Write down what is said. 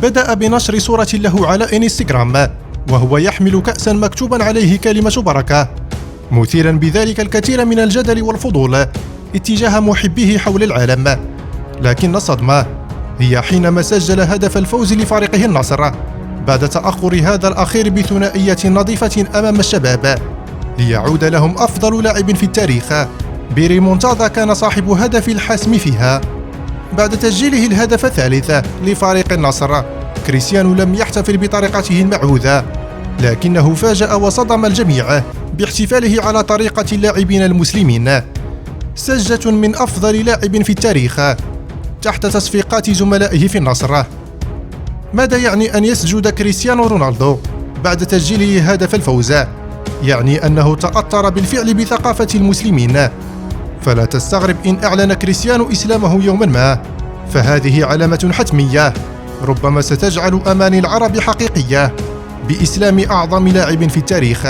بدأ بنشر صورة له على إنستغرام وهو يحمل كأسا مكتوبا عليه كلمة بركة، مثيرا بذلك الكثير من الجدل والفضول اتجاه محبيه حول العالم. لكن الصدمة هي حينما سجل هدف الفوز لفريقه النصر بعد تأخر هذا الأخير بثنائية نظيفة أمام الشباب، ليعود لهم أفضل لاعب في التاريخ بريمونتادا كان صاحب هدف الحسم فيها. بعد تسجيله الهدف الثالث لفريق النصر، كريستيانو لم يحتفل بطريقته المعهودة، لكنه فاجأ وصدم الجميع باحتفاله على طريقة اللاعبين المسلمين، سجة من أفضل لاعب في التاريخ تحت تصفيقات زملائه في النصر. ماذا يعني أن يسجد كريستيانو رونالدو بعد تسجيله هدف الفوز؟ يعني أنه تأثر بالفعل بثقافة المسلمين، فلا تستغرب إن أعلن كريستيانو إسلامه يوما ما، فهذه علامة حتمية ربما ستجعل أماني العرب حقيقية بإسلام أعظم لاعب في التاريخ.